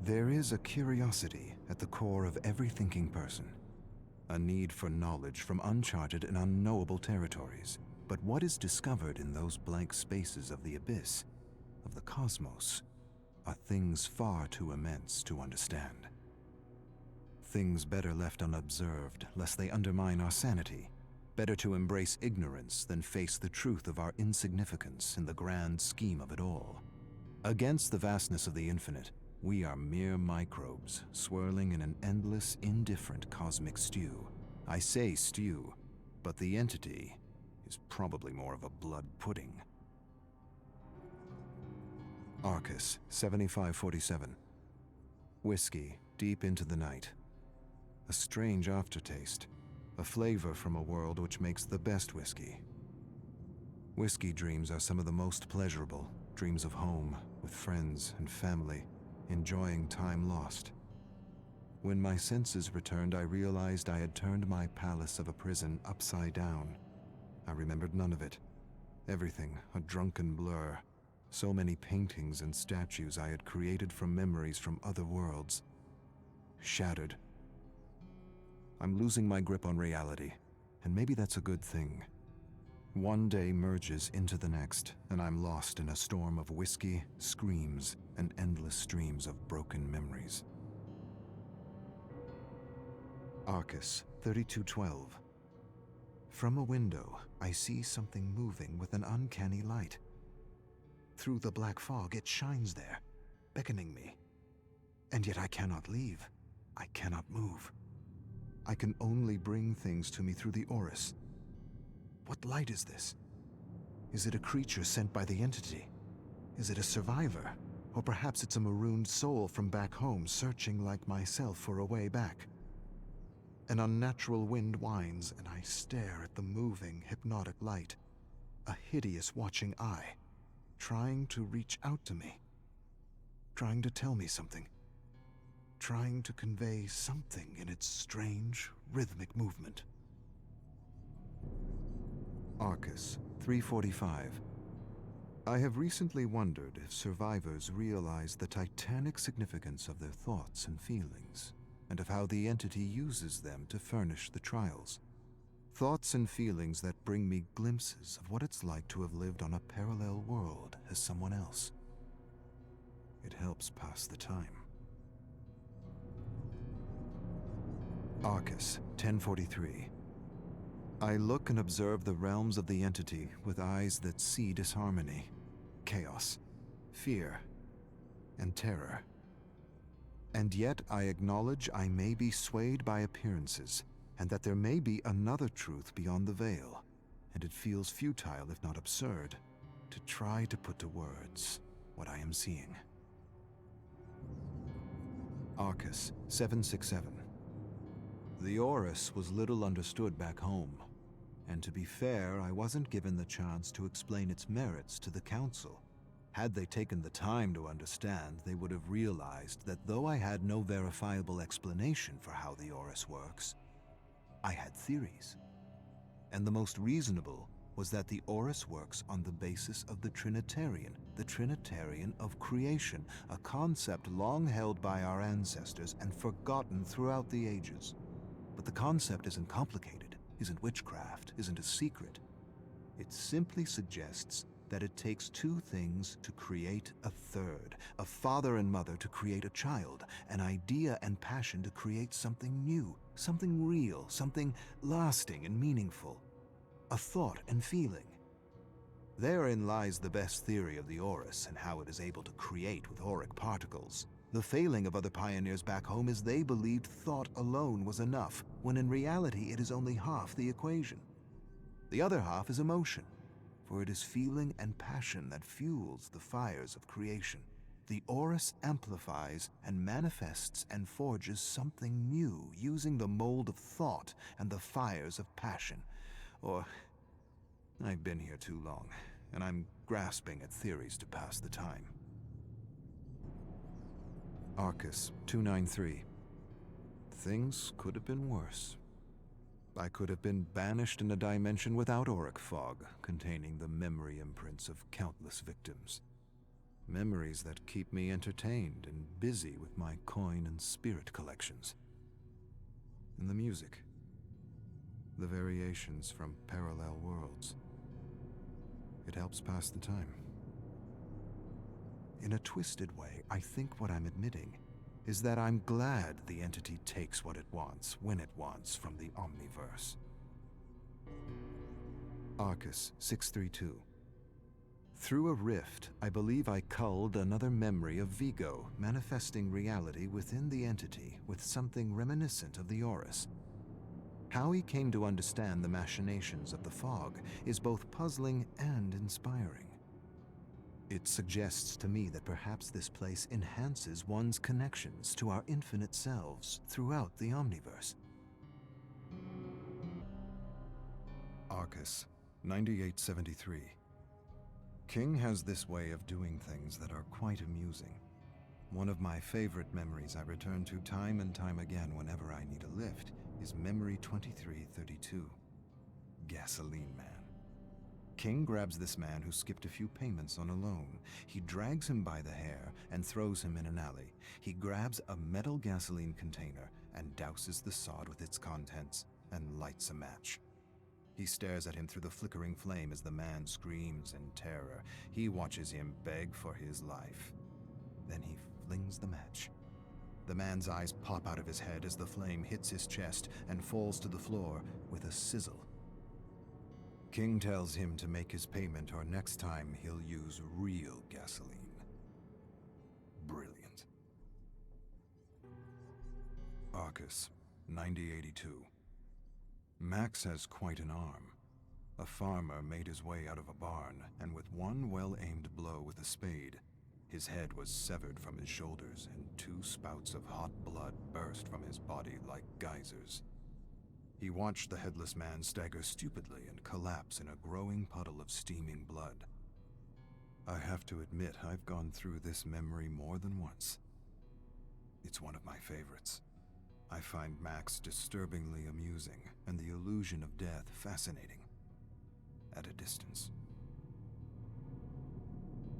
There is a curiosity at the core of every thinking person, a need for knowledge from uncharted and unknowable territories. But what is discovered in those blank spaces of the abyss, of the cosmos, are things far too immense to understand. Things better left unobserved, lest they undermine our sanity. Better to embrace ignorance than face the truth of our insignificance in the grand scheme of it all. Against the vastness of the infinite, we are mere microbes swirling in an endless, indifferent cosmic stew. I say stew, but the entity is probably more of a blood pudding. Arcus, 7547. Whiskey, deep into the night. A strange aftertaste, a flavor from a world which makes the best whiskey. Whiskey dreams are some of the most pleasurable, dreams of home, with friends and family, enjoying time lost. When my senses returned, I realized I had turned my palace of a prison upside down. I remembered none of it. Everything a drunken blur. So many paintings and statues I had created from memories from other worlds. Shattered. I'm losing my grip on reality, and maybe that's a good thing. One day merges into the next, and I'm lost in a storm of whiskey, screams, and endless streams of broken memories. Arcus, 3212. From a window, I see something moving with an uncanny light. Through the black fog, it shines there, beckoning me. And yet I cannot leave. I cannot move. I can only bring things to me through the Orus. What light is this? Is it a creature sent by the entity? Is it a survivor? Or perhaps it's a marooned soul from back home searching like myself for a way back. An unnatural wind whines, and I stare at the moving, hypnotic light. A hideous watching eye, trying to reach out to me. Trying to tell me something. Trying to convey something in its strange, rhythmic movement. Arcus, 345. I have recently wondered if survivors realize the titanic significance of their thoughts and feelings, and of how the entity uses them to furnish the trials. Thoughts and feelings that bring me glimpses of what it's like to have lived on a parallel world as someone else. It helps pass the time. Arcus, 1043. I look and observe the realms of the entity with eyes that see disharmony, chaos, fear, and terror. And yet I acknowledge I may be swayed by appearances, and that there may be another truth beyond the veil, and it feels futile, if not absurd, to try to put to words what I am seeing. Arcus, 767. The Orus was little understood back home, and to be fair, I wasn't given the chance to explain its merits to the Council. Had they taken the time to understand, they would have realized that though I had no verifiable explanation for how the Orus works, I had theories. And the most reasonable was that the Orus works on the basis of the Trinitarian of creation, a concept long held by our ancestors and forgotten throughout the ages. But the concept isn't complicated, isn't witchcraft, isn't a secret. It simply suggests that it takes two things to create a third, a father and mother to create a child, an idea and passion to create something new, something real, something lasting and meaningful, a thought and feeling. Therein lies the best theory of the Orus and how it is able to create with auric particles. The failing of other pioneers back home is they believed thought alone was enough, when in reality it is only half the equation. The other half is emotion, for it is feeling and passion that fuels the fires of creation. The Orus amplifies and manifests and forges something new using the mold of thought and the fires of passion. Or, I've been here too long, and I'm grasping at theories to pass the time. Arcus, 293. Things could have been worse. I could have been banished in a dimension without auric fog, containing the memory imprints of countless victims. Memories that keep me entertained and busy with my coin and spirit collections. And the music. The variations from parallel worlds. It helps pass the time. In a twisted way, I think what I'm admitting is that I'm glad the entity takes what it wants, when it wants, from the Omniverse. Arcus 632. Through a rift, I believe I culled another memory of Vigo, manifesting reality within the entity with something reminiscent of the Orus. How he came to understand the machinations of the fog is both puzzling and inspiring. It suggests to me that perhaps this place enhances one's connections to our infinite selves throughout the Omniverse. Arcus 9873. King has this way of doing things that are quite amusing. One of my favorite memories I return to time and time again whenever I need a lift is Memory 2332. Gasoline Man. King grabs this man who skipped a few payments on a loan. He drags him by the hair and throws him in an alley. He grabs a metal gasoline container and douses the sod with its contents and lights a match. He stares at him through the flickering flame as the man screams in terror. He watches him beg for his life. Then he flings the match. The man's eyes pop out of his head as the flame hits his chest and falls to the floor with a sizzle. King tells him to make his payment or next time he'll use real gasoline. Brilliant. Arcus 9082. Max has quite an arm. A farmer made his way out of a barn, and with one well-aimed blow with a spade, his head was severed from his shoulders and 2 spouts of hot blood burst from his body like geysers. He watched the headless man stagger stupidly and collapse in a growing puddle of steaming blood. I have to admit I've gone through this memory more than once. It's one of my favorites. I find Max disturbingly amusing and the illusion of death fascinating. At a distance.